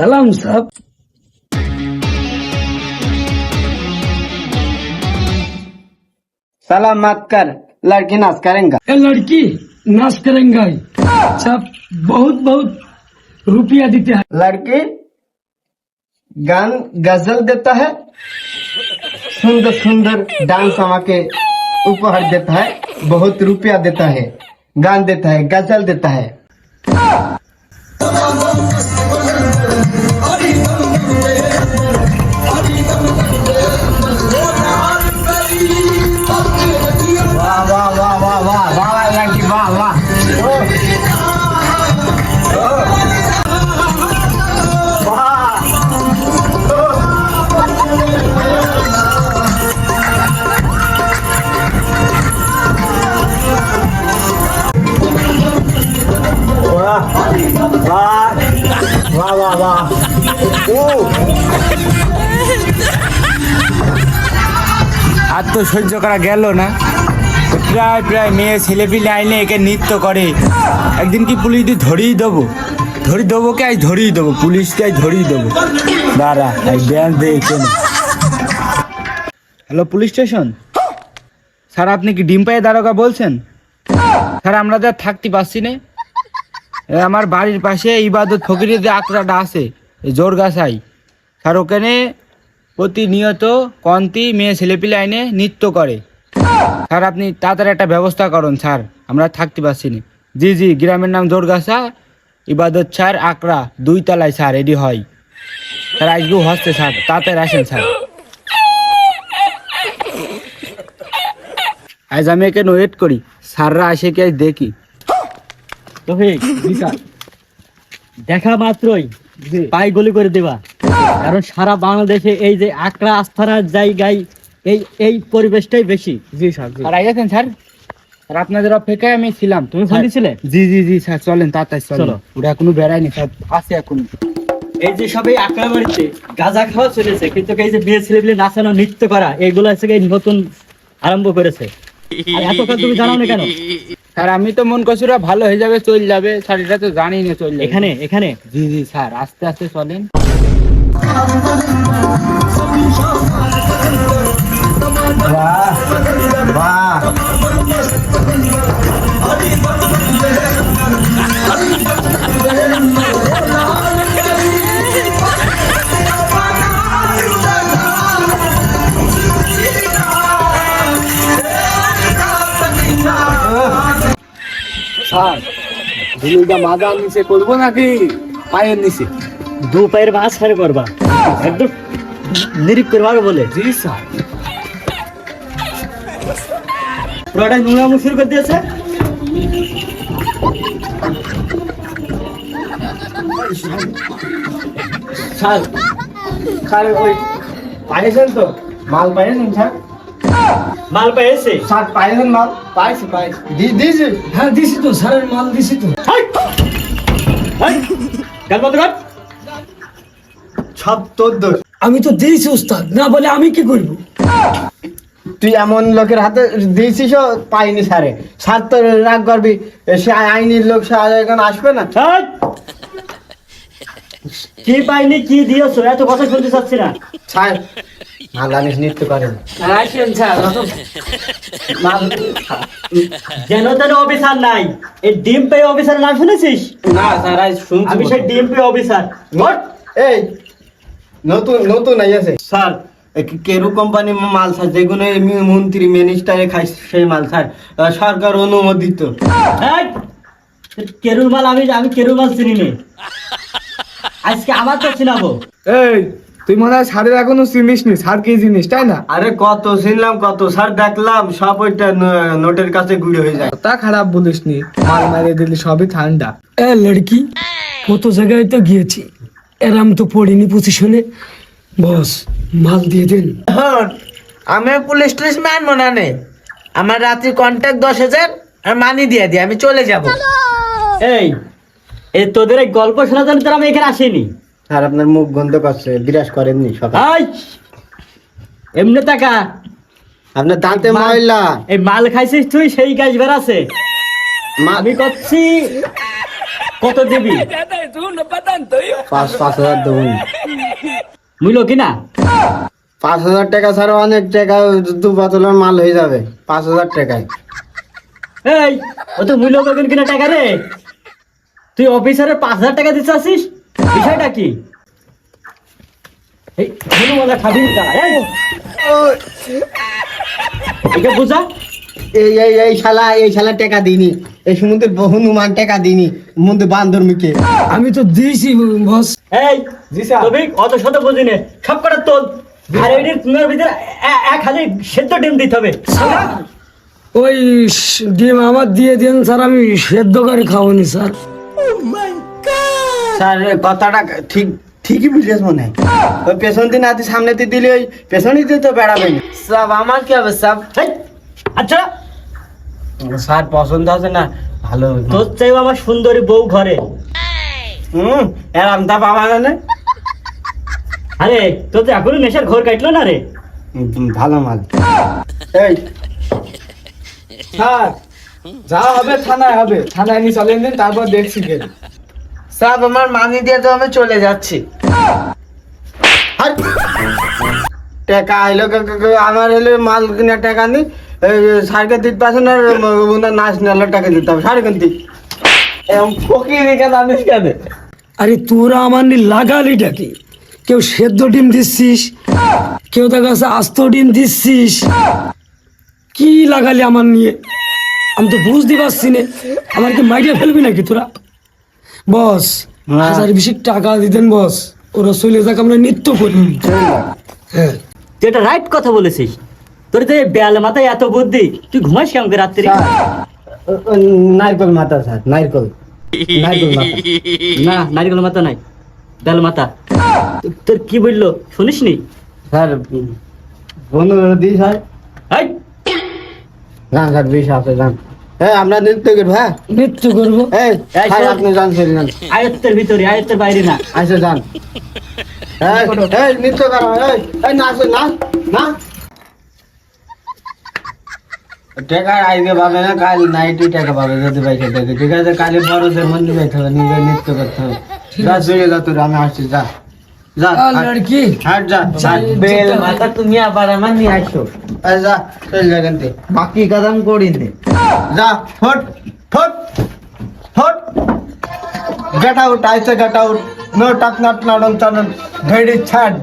सलाम साहब। सलाम मत कर, लड़की नाच करेंगा। ए लड़की नाच करेंगा साहब, बहुत बहुत रुपया देते हैं। लड़की गान गजल देता है, सुंदर सुंदर डांस हमारे उपहार देता है, बहुत रुपया देता है, गान देता है, गजल देता है। वाह वाह वाह वाह वाह वाह लड़की वाह वाह। वाह वाह वाह। আর তো সহ্য করা গেল না, প্রায় প্রায় মেয়ে ছেলেপিলে আইলে একে নৃত্য করে। একদিন কি পুলিশ দিয়ে ধরিয়ে দেবো, কে আজ ধরিয়ে দেবো, পুলিশকে আজ ধরিয়ে দেবো। দাঁড়া ব্যান দেখে। হ্যালো পুলিশ স্টেশন স্যার, আপনি কি ডিম পায়ে দারোগা বলছেন? স্যার আমরা তো আর থাকতে পারছি না, আমার বাড়ির পাশে ইবাদত ফকিরের যে আকড়াটা আছে জোরগাছাই স্যার, ওখানে প্রতিনিয়ত কন্তি মেয়ে ছেলেপিলে আইনে নৃত্য করে। স্যার আপনি তাড়াতাড়ি একটা ব্যবস্থা করুন স্যার, আমরা থাকতে পারছি না। জি জি, গ্রামের নাম জোরগাছা, ইবাদত স্যার আকড়া 2 তলায় স্যার, রেডি হয় স্যার, আজকেও হচ্ছে স্যার, তাড়াতাড়ি আসেন স্যার। আজ আমি এখানে ওয়েট করি, স্যাররা আসে কি আজ দেখি। দেখা মাত্রই পাই গলি করে দেবা, কারণ সারা বাংলাদেশে এই যে আকড়া আস্থানার জায়গায় এই পরিবেশটাই বেশি। জি স্যার। আর আইছেন স্যার, আর আপনাদের অপেক্ষায় আমি ছিলাম। তুমি ফোন দিছিলে? জি জি জি স্যার, চলেন তাড়াতাড়ি চলো। ওরা এখনো বেড়ায়নি স্যার, আছে এখন। এই যে সবাই আকড়া বাড়িতে গাঁজা খাওয়া চলেছে, কিন্তু এই যে বিয়ে ছেলেপিলে নাচানো নৃত্য করা এগুলো হচ্ছে এই নতুন আরম্ভ করেছে। আর এতকাল তুমি জানাও না কেন? স্যার আমি তো মন করছি ওরা ভালো হয়ে যাবে, চল যাবে স্যার, এটা তো জানি না চল যাবে। এখানে জি জি স্যার, আস্তে আস্তে চলেন। वाह वाह। স্যার দিলুটা মাদার নিচে করবো নাকি পায়ের নিচে? 2 পায়ের মাছ ছাড়ে করবা, একদম নিরিপ করবা বলে। জি স্যার। পুরোটা নোংরামো শুরু করে দিয়েছে। স্যার স্যার ওই পাইছেন তো মাল পাইছেন স্যার? মাল পেয়েছে? স্যার পাইছেন মাল? পাইছি দিয়েছি। হ্যাঁ দিছি তো স্যারের মাল দিছি তো। গাল বন্ধ কর। সব তোর দোষ। আমি তো দিয়েছি উস্তাদ, না বলে আমি কি করব? তুই এমন লোকের হাতে দিয়েছিস, পাইনি স্যারে। স্যার তো রাগ করবি, সে আইনির লোক, স্যার এখন আসবে না। কি পাইনি কি দিয়েছো, এত কথা শুনতে চাচ্ছি না। স্যার মাল আনিস নৃত্য করেন। আসেন স্যার। যেন তেন অফিসার নাই, এই ডিম পে অফিসারের নাম শুনেছিস? না স্যার আজ শুনছি। আমি সেই ডিম পে অফিসার। এই নতুন আইয়াছে স্যার, কেরু কোম্পানি মাল স্যার, যেগুলো মন্ত্রী মিনিস্টারে খাই সেই মাল স্যার, সরকার অনুমোদিত। কেরুর মাল আমি কেরুর মাল চিনি নে, আজকে আমার তো চিনাবো। এই তুই মনে হয় স্যারের এখনো চিনিস নি, স্যার কি জিনিস তাই না? আরে কত চিনলাম, কত স্যার দেখলাম, সব ওইটা নোটের কাছে গুড়ে হয়ে যায়। তা খারাপ বলিস নি, মাল মারিয়ে দিলি সবই ঠান্ডা। এ লড়কি, কত জায়গায় তো গিয়েছি, এরাম তো পড়িনি পজিশনে। বস মাল দিয়ে দেন। আমি পুলিশ টুলিশ মানবো না নে, আমার রাত্রি কন্ট্যাক্ট 10,000 আর মানি দিয়ে দিই, আমি চলে যাব। এই তোদের এই গল্প শোনার জন্য তোরা আমি এখানে আসিনি। স্যার আপনার মুখ গন্ধ করছে, বিরাজ করেননি সকাল। এমনি টাকা আপনার দাঁতে ময়লা। এই মাল খাইছিস তুই, সেই কাজ বেড়াছে। আমি করছি কত দিবি? 5,000 দেবো। মূল্য কিনা 5,000 টাকা ছাড়া অনেক টাকা, 2 বোতলের মাল হয়ে যাবে 5,000 টাকায়। এই ও তো মূল্য কখন কিনা টাকা রে, তুই অফিসারের 5,000 টাকা দিতে আসিস, বিষয়টা কি? এই মূল্য মজা খাবি না, এই এটা বুঝা। এই শালা টাকা দিনি, এই সমুদ্রে বহুনুমান টাকা দিনি, মধ্যে বান্দর মুখে। আমি তো দিয়েছি বস। এই তবে অত শত বুঝি নে, সব কটা তোল। আর এটির তোমার ভিতরে এক হাজার সেদ্ধ ডিম দিতে হবে। ওই ডিম আমার দিয়ে দেন স্যার, আমি সেদ্ধ করে খাওয়ানি স্যার। স্যার কথাটা ঠিকই বুঝেছ মনে হয়। ওই পেছন দিন আতি সামনে দিয়ে দিলে ওই পেছনই দিয়ে তো বেড়াবে না। সব আমার কি হবে সব? এই, আচ্ছা স্যার পছন্দ আছে না, ভালো। তোর চাইও আমার সুন্দরী বউ ঘরে। এরম তা পাবা না। আরে তোর তো এখনো নেশার ঘর কাটলো না রে। ভালো মাল। এই স্যার যা হবে থানায় হবে, থানায় নিয়ে চলেন দিন, তারপর দেখছি কে। সব আমার মানি দিয়ে তো আমি চলে যাচ্ছি। হাট। টাকা আইলো আমার হলে মাল কিনা টাকা নেই, সারকে দিতে পারছেন আর ওনার নাচ নালে টাকা দিতে হবে সাড়ে কিনতে। এরকম ফকির এখানে আনিস কেন? আরে তোরা আমার নিয়ে লাগালিটা কি? কেউ সেদ্ধ ডিম দিচ্ছিস, কেউ তার কাছে আস্ত ডিম দিচ্ছিস, কি লাগালি আমার নিয়ে? আমি তো বুঝতে পারছি না, আমার কি মাইরিয়া ফেলবি নাকি তোরা? বস 1,020 টাকা দিতেন বস, ওরা চলে যাক, আমরা নৃত্য করি। হ্যাঁ তুই এটা রাইট কথা বলেছিস। তোর তো এই বেল মাথায় এত বুদ্ধি, তুই ঘুমাস কেমন করে রাত্রি? নারকল মাথা স্যার, নারকল মাথা। না নারিকেল মাথা নাই, বেল মাথা। তোর কি বললো শুনিস নি? স্যার বন্ধু দিই স্যার। এই, যান স্যার, বিশ আছে যান। হ্যাঁ আমরা নৃত্য করবো। হ্যাঁ নৃত্য করবো। এই এই স্যার, শোন। আপনি যান চলে যান। আয়ত্তের ভিতরে, আয়ত্তের বাইরে না। আচ্ছা যান। এই নৃত্য করো, এই নাচ নাচ নাচ। টাকা আইতে পাবে না, কাল নাইটে টাকা পাবে যদি পয়সা দেখে। ঠিক আছে, কালে বড়দের মন্দির যাইতে হবে, নিজে নৃত্য করতে হবে। যা চলে যা, তোর আমি আসছি, যা যা লড়কি হাট যা। বেল মাথা তুমি আবার আমার নিয়ে আসো। এই যা চলে যা কেনতে, বাকি কদম করি নে। যা ফট ফট ফট। গেট আউট, আইসে গেট আউট। নো টাক নাট নাড়ন চানন, ভেড়ি ছাড়।